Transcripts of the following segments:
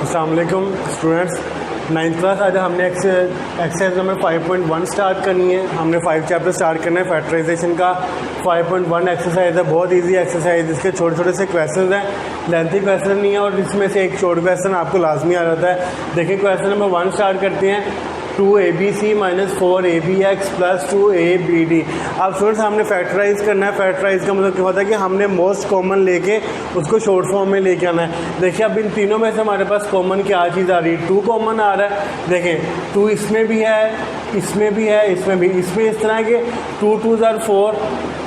अस्सलाम वालेकुम students. 9th class आज हमने एक्सरसाइज नंबर 5.1 स्टार्ट करनी है। हमने 5 चैप्टर स्टार्ट करना है। फैक्टराइजेशन का 5.1 एक्सरसाइज है, बहुत इजी एक्सरसाइज। इसके छोटे छोटे से क्वेश्चन हैं, लेंथी क्वेश्चन नहीं है और इसमें से एक शॉर्ट क्वेश्चन आपको लाजमी आ जाता है। देखिए क्वेश्चन नंबर 1 स्टार्ट करते हैं। 2abc - 4abx + 2abd। अब स्टूडेंट्स हमने फैक्टराइज करना है। फैक्टराइज का मतलब क्या होता है कि हमने मोस्ट कॉमन लेके उसको शॉर्ट फॉर्म में लेके आना है। देखिए अब इन तीनों में से हमारे पास कॉमन क्या चीज़ आ रही है? 2 कॉमन आ रहा है। देखें 2 इसमें भी है, इसमें भी है, इसमें भी। इसमें इस तरह के 2 2s are 4,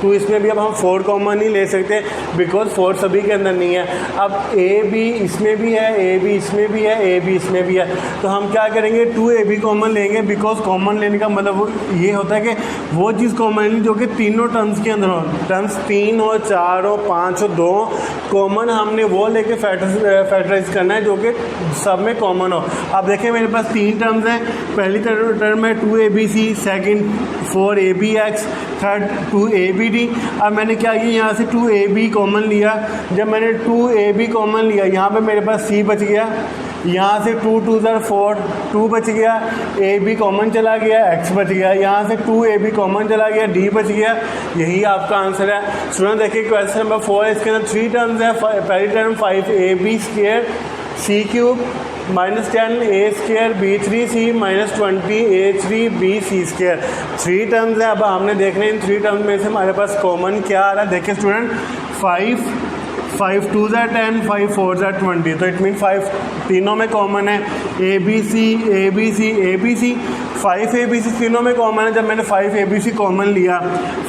2 इसमें भी। अब हम 4 कॉमन नहीं ले सकते बिकॉज 4 सभी के अंदर नहीं है। अब ए बी इसमें भी है, ए बी इसमें भी है, ए बी इसमें भी है। तो हम क्या करेंगे? 2ab कॉमन लेंगे बिकॉज कॉमन लेने का मतलब ये होता है कि वो चीज़ कॉमन लेनी जो कि तीनों टर्म्स के अंदर हो। टर्म्स 3 हो, 4 हो, 5 हो, 2 कॉमन हमने वो लेके फैक्टराइज करना है जो कि सब में कॉमन हो। अब देखें मेरे पास 3 टर्म्स हैं। पहली टर्म है 2abc, second 4abx, third 2abd। अब मैंने क्या किया? यहाँ से 2ab कॉमन लिया। जब मैंने 2ab कॉमन लिया यहाँ पे मेरे पास c बच गया। यहाँ से 2 2s are 4, 2 बच गया। ab कॉमन चला गया, x बच गया। यहाँ से 2ab कॉमन चला गया, d बच गया। यही आपका आंसर है। स्टूडेंट देखिए क्वेश्चन नंबर 4 है। इसके अंदर 3 टर्म्स हैं। पहली term 5ab² c³ -10a² b3c -20 a3bc²। 3 terms है। अब हमने देखना है इन 3 टर्म्स में से हमारे पास कॉमन क्या आ रहा है। देखिए student 5 2s are 10, 5 4s are 20। तो इट मीन 5 तीनों में कॉमन है। abc abc abc 5abc तीनों में कॉमन है। जब मैंने 5abc कॉमन लिया,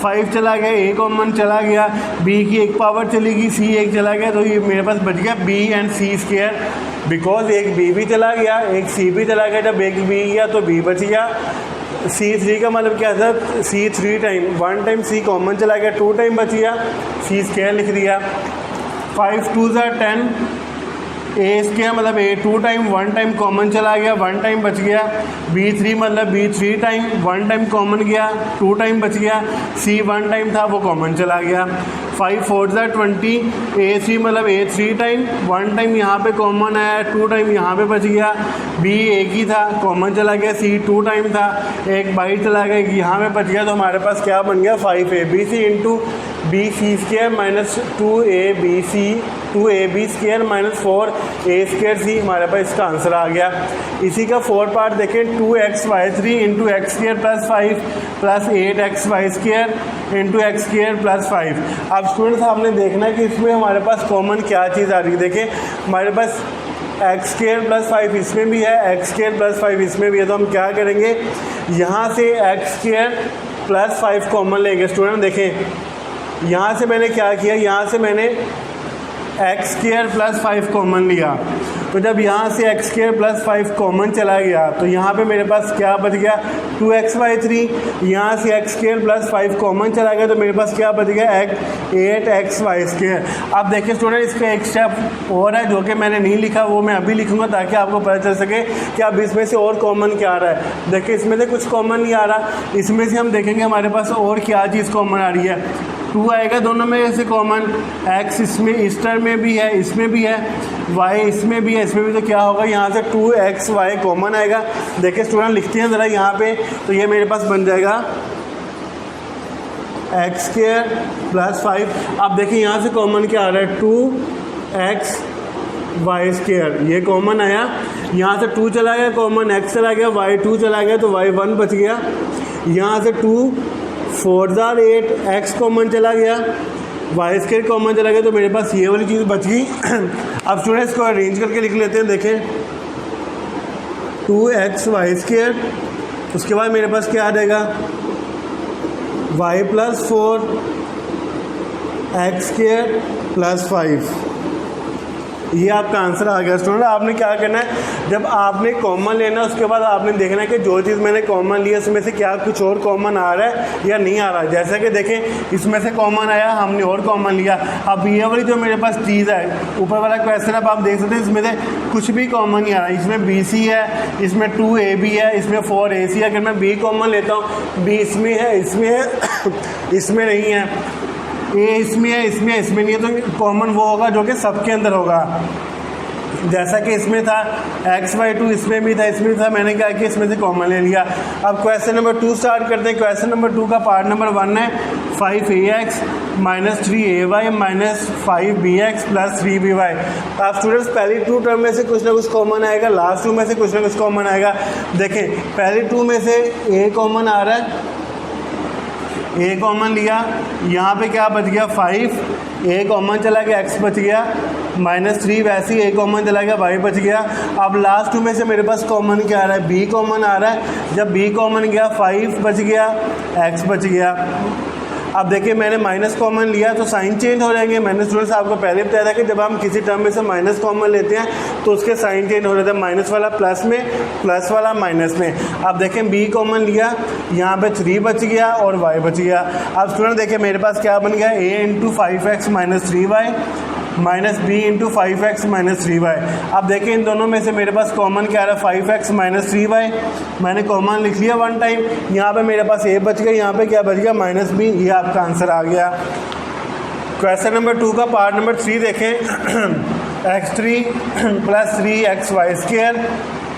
5 चला गया, a कॉमन चला गया, b की एक पावर चली गई, c एक चला गया, तो ये मेरे पास बच गया b and c²। बिकॉज एक b भी चला गया, एक c भी चला गया। जब एक b गया तो b बच गया। c3 का मतलब क्या था? c 3 time, 1 time c common चला गया, 2 टाइम बच गया, c² लिख दिया। 5 2s are 10, a² मतलब a 2 टाइम, 1 टाइम कॉमन चला गया, 1 टाइम बच गया। b3 मतलब b 3 टाइम, 1 टाइम कॉमन गया, 2 टाइम बच गया। c 1 टाइम था वो कॉमन चला गया। 5 4s are 20, a3 मतलब a 3 टाइम, 1 टाइम यहाँ पे कॉमन आया, 2 टाइम यहाँ पे बच गया। b एक ही था, कॉमन चला गया। c 2 टाइम था, एक बाइट चला गया, यहाँ पे बच गया। तो हमारे पास क्या बन गया? 5abc × bc² - 2ab² - 4a²c। हमारे पास इसका आंसर आ गया। इसी का 4 पार्ट देखें। 2xy3 × x² + 5 + 8xy² × x² + 5। अब स्टूडेंट्स आपने देखना है कि इसमें हमारे पास कॉमन क्या चीज़ आ रही है। देखें हमारे पास x² + 5 इसमें भी है, x² + 5 इसमें भी है। तो हम क्या करेंगे? यहाँ से x² + 5 कॉमन लेंगे। स्टूडेंट देखें यहाँ से मैंने क्या किया? यहाँ से मैंने x² + 5 कॉमन लिया। तो जब यहाँ से x² + 5 कॉमन चला गया तो यहाँ पे मेरे पास क्या बच गया? 2xy3। यहाँ से x² + 5 कॉमन चला गया तो मेरे पास क्या बच गया? 8xy²। अब देखिए स्टूडेंट इसका एक स्टेप और है जो कि मैंने नहीं लिखा, वो मैं अभी लिखूँगा ताकि आपको पता चल सके कि अब इसमें से और कॉमन क्या आ रहा है। देखिए इसमें से कुछ कॉमन नहीं आ रहा। इसमें से हम देखेंगे हमारे पास और क्या चीज़ कॉमन आ रही है। 2 आएगा दोनों में से कॉमन। x इसमें इस टर्म में भी है, इसमें भी है, y इसमें भी है, इसमें भी। तो क्या होगा? यहाँ से 2xy कॉमन आएगा। देखिए स्टूडेंट लिखते हैं ज़रा यहाँ पे। तो ये मेरे पास बन जाएगा x² + 5। अब देखिए यहाँ से कॉमन क्या आ रहा है? 2xy²। ये कॉमन आया। यहाँ से 2 चला गया कॉमन, x चला गया, y2 चला गया तो y1 बच गया। यहाँ से 2 4s are 8, x कॉमन चला गया, y² कॉमन चला गया। तो मेरे पास ये वाली चीज़ बच गई। अब स्टूडेंट्स को अरेंज करके लिख लेते हैं। देखें 2xy², उसके बाद मेरे पास क्या आ जाएगा? y + 4 x² + 5। ये आपका आंसर आ गया। स्टूडेंट आपने क्या करना है? जब आपने कॉमन लेना उसके बाद आपने देखना है कि जो चीज़ मैंने कॉमन ली है उसमें से क्या कुछ और कॉमन आ रहा है या नहीं आ रहा है। जैसा कि देखें इसमें से कॉमन आया, हमने और कॉमन लिया। अब ये वाली जो मेरे पास चीज़ है ऊपर वाला क्वेश्चन, अब आप देख सकते हैं इसमें से कुछ भी कॉमन नहीं आ रहा। इसमें BC है, इसमें 2AB है, इसमें 4AC है। अगर मैं B कॉमन लेता हूँ, B इसमें है, इसमें है, इसमें नहीं है। ए इसमें है, इसमें नहीं है। तो कॉमन वो होगा जो कि सबके अंदर होगा। जैसा कि इसमें था x/2, इसमें भी था, इसमें भी था, मैंने क्या किया इसमें से कॉमन ले लिया। अब क्वेश्चन नंबर 2 स्टार्ट करते हैं। क्वेश्चन नंबर 2 का पार्ट नंबर 1 है 5ax - 3ay - 5bx + 3by। आप स्टूडेंट्स पहली 2 टर्म में से कुछ ना कुछ कॉमन आएगा, लास्ट 2 में से कुछ ना कुछ कॉमन आएगा। देखें पहली 2 में से a कॉमन आ रहा है, a कॉमन लिया, यहाँ पे क्या बच गया 5, a कॉमन चला गया, x बच गया, -3 वैसे ही a कॉमन चला गया, y बच गया। अब लास्ट 2 में से मेरे पास कॉमन क्या आ रहा है, b कॉमन आ रहा है। जब b कॉमन गया 5 बच गया, x बच गया। अब देखिए मैंने माइनस कॉमन लिया तो साइन चेंज हो जाएंगे। मैंने स्टूडेंट्स आपको पहले बताया था कि जब हम किसी टर्म में से माइनस कॉमन लेते हैं तो उसके साइन चेंज हो जाता है, माइनस वाला प्लस में, प्लस वाला माइनस में। अब देखें बी कॉमन लिया, यहाँ पे 3 बच गया और y बच गया। अब स्टूडेंट देखिए मेरे पास क्या बन गया, a × 5x - 3y minus b × 5x - 3y। अब देखिए इन दोनों में से मेरे पास कॉमन क्या आ रहा है 5x - 3y, मैंने कॉमन लिख लिया 1 टाइम। यहाँ पे मेरे पास a बच गया, यहाँ पे क्या बच गया -b, ये आपका आंसर आ गया। क्वेश्चन नंबर 2 का पार्ट नंबर 3 देखें x3 + 3xy²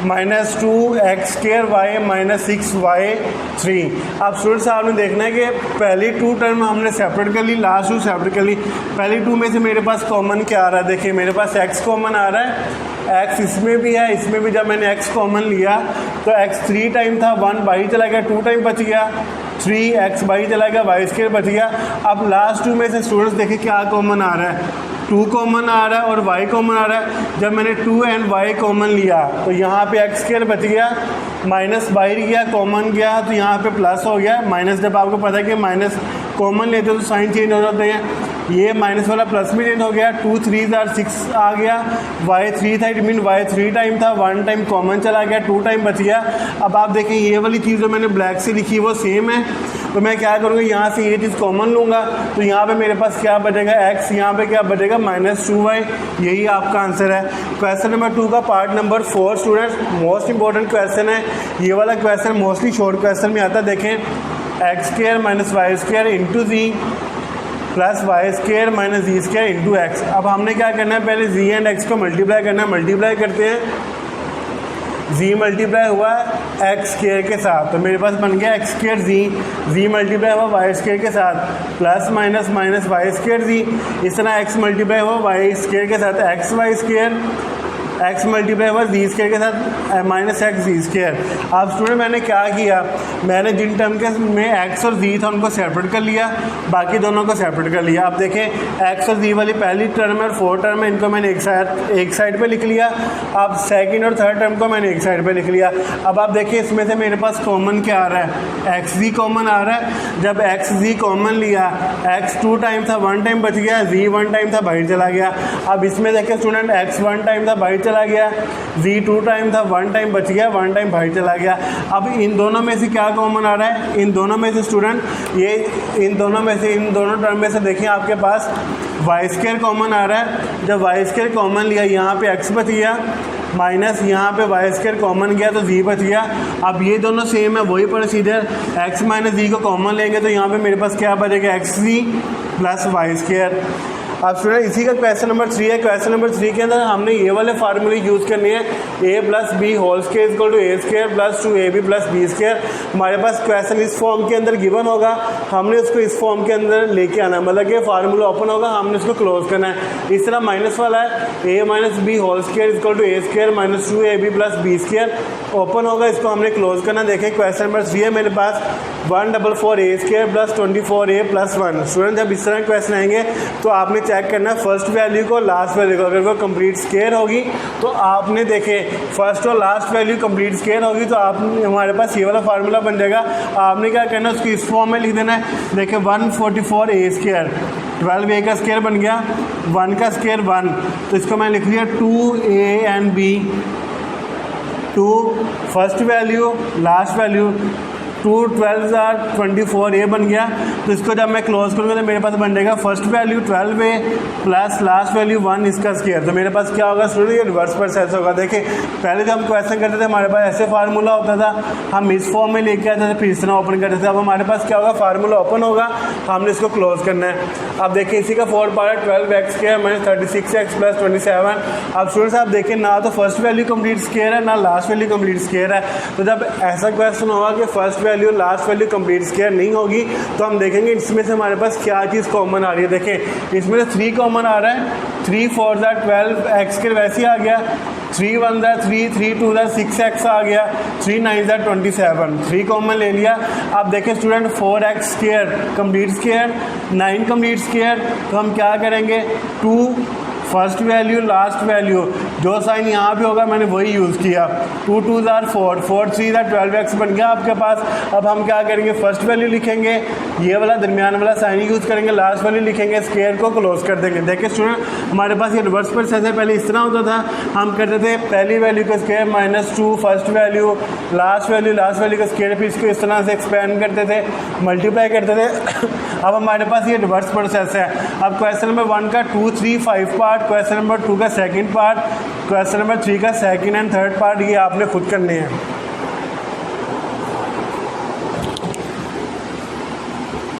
-2x² -6y3। अब स्टूडेंट्स आपने देखना है कि पहली 2 टर्म हमने सेपरेट कर ली, लास्ट 2 सेपरेट कर ली। पहली 2 में से मेरे पास कॉमन क्या आ रहा है, देखिए मेरे पास x कॉमन आ रहा है, x इसमें भी है, इसमें भी। जब मैंने x कॉमन लिया तो x 3 टाइम था, 1 बाई चला गया, 2 टाइम बच गया, 3x बाई चला गया, y² बच गया। अब लास्ट 2 में से स्टूडेंट्स देखिए क्या कॉमन आ रहा है, 2 कॉमन आ रहा है और y कॉमन आ रहा है। जब मैंने 2 and y कॉमन लिया तो यहाँ पे x² बच गया, माइनस बाहर गया, कॉमन गया तो यहाँ पे प्लस हो गया। माइनस जब आपको पता है कि माइनस कॉमन लेते हो तो साइन चेंज हो जाते हैं, ये माइनस वाला प्लस में चेंज हो गया, 2 3 6 आ गया, y3 था, इट मीन y 3 टाइम था, 1 टाइम कॉमन चला गया, 2 टाइम बच गया। अब आप देखें ये वाली चीज़ जो मैंने ब्लैक से लिखी वो सेम है, तो मैं क्या करूँगा यहाँ से ये चीज़ कॉमन लूँगा तो यहाँ पे मेरे पास क्या बचेगा x, यहाँ पे क्या बचेगा -2y। यही आपका आंसर है। क्वेश्चन नंबर 2 का part number 4 students most important question है। ये वाला क्वेश्चन मोस्टली शॉर्ट क्वेश्चन में आता है। देखें x² - y² × z + y² - z² × x। अब हमने क्या करना है, पहले z एंड x को मल्टीप्लाई करना है। मल्टीप्लाई करते हैं, z मल्टीप्लाई हुआ x² के साथ तो मेरे पास बन गया x² z मल्टीप्लाई हुआ y² के साथ plus minus minus y² z। इस तरह x मल्टीप्लाई हुआ y² के साथ xy², x मल्टीप्लाई हुआ z² के साथ -x z²। अब स्टूडेंट मैंने क्या किया, मैंने जिन टर्म के में x और z था उनको सेपरेट कर लिया, बाकी दोनों को सेपरेट कर लिया। अब देखें x और z वाली पहली टर्म और 4 टर्म है, इनको मैंने एक साइड पे लिख लिया। अब सेकंड और थर्ड टर्म को मैंने एक साइड पे लिख लिया। अब आप देखिए इसमें से मेरे पास कॉमन क्या आ रहा है, xz कॉमन आ रहा है। जब xz कॉमन लिया, x 2 टाइम था, 1 टाइम बच गया, z 1 टाइम था, बाहर चला गया। अब इसमें देखें स्टूडेंट x 1 टाइम था, बाहर चला गया, z 2 टाइम था, 1 टाइम बच गया, 1 टाइम बाहर चला गया। अब इन दोनों में से क्या कॉमन आ रहा है, इन दोनों में से स्टूडेंट ये इन दोनों टर्म में से देखिए आपके पास y² कॉमन आ रहा है। जब y² कॉमन लिया, यहाँ पे x बच गया, माइनस यहाँ पे y² कॉमन गया तो z बच गया। अब ये दोनों सेम है, वही प्रोसीजर, x - z को कॉमन लेंगे तो यहाँ पे मेरे पास क्या बचेगा xz + y²। अब स्टूडेंट इसी का क्वेश्चन नंबर 3 है। क्वेश्चन नंबर 3 के अंदर हमने ये वाले फार्मूले यूज़ करने हैं, a + b whole square = a² + 2ab + b²। हमारे पास क्वेश्चन इस फॉर्म के अंदर गिवन होगा, हमने उसको इस फॉर्म के अंदर लेके आना है, मतलब कि फार्मूला ओपन होगा, हमने उसको क्लोज करना है। इस तरह माइनस वाला है, a - b whole square = a² - 2ab + b² open होगा, इसको हमने क्लोज करना। देखें क्वेश्चन नंबर 3 है मेरे पास 144a² + 24a + 1। स्टूडेंट जब इस तरह क्वेश्चन आएंगे तो आपने चेक करना फर्स्ट वैल्यू को, लास्ट वैल्यू को। अगर वो कंप्लीट स्क्वायर होगी तो आपने देखे फर्स्ट और लास्ट वैल्यू कंप्लीट स्क्वायर होगी तो आपने हमारे पास ये वाला फार्मूला बन जाएगा। आपने क्या करना है, उसको इस फॉर्म में लिख देना है। देखिए 144a², 12a का स्क्वायर बन गया, 1 का स्क्वायर 1, तो इसको मैं लिख लिया 2a and b, 2 first value, last value 2 12 are 24 ये बन गया। तो इसको जब मैं क्लोज करूँगा तो मेरे पास बन जाएगा first value 12a plus last value 1 इसका स्क्वायर। तो मेरे पास क्या होगा स्टूडेंट, ये रिवर्स प्रोसेस होगा। देखिए पहले जब हम क्वेश्चन करते थे हमारे पास ऐसे फार्मूला होता था, हम इस फॉर्म में लेके आते थे, फिर इस तरह ओपन करते थे। अब हमारे पास क्या होगा, फार्मूला ओपन होगा, हमने इसको क्लोज करना है। अब देखिए इसी का 4 part 12x square minus 36x plus 27। अब स्टूडेंट्स आप देखिए ना तो फर्स्ट वैल्यू कंप्लीट स्क्वायर है ना लास्ट वैल्यू कंप्लीट स्क्वायर है। तो जब ऐसा क्वेश्चन होगा कि first value last value complete square नहीं होगी तो हम देखेंगे इसमें से हमारे पास क्या चीज़ कॉमन आ रही है। देखें इसमें से 3 कॉमन आ रहा है, 3 4 12 x स्क्वायर वैसे ही आ गया, 3 1 3 3 2 6x आ गया, 3 9 27, 3 कॉमन ले लिया। अब देखें student 4x square complete square 9 complete square, तो हम क्या करेंगे 2 फर्स्ट वैल्यू लास्ट वैल्यू जो साइन यहाँ पे होगा मैंने वही यूज़ किया, 2 2 4 4 3 12x बन गया आपके पास। अब हम क्या करेंगे फर्स्ट वैल्यू लिखेंगे, ये वाला दरमियान वाला साइन यूज़ करेंगे, लास्ट वैल्यू लिखेंगे, स्क्वायर को क्लोज कर देंगे। देखिए स्टूडेंट हमारे पास ये रिवर्स प्रोसेस है, पहले इस तरह होता था, हम करते थे पहली वैल्यू का square minus 2 first value last value का स्क्वायर, फिर इसको इस तरह से एक्सपेंड करते थे, मल्टीप्लाई करते थे। अब हमारे पास ये रिवर्स प्रोसेस है। अब क्वेश्चन नंबर 1 का 2 3 5 पार्ट, क्वेश्चन नंबर 2 का सेकंड पार्ट, क्वेश्चन नंबर 3 का सेकंड एंड थर्ड पार्ट, ये आपने खुद करने हैं।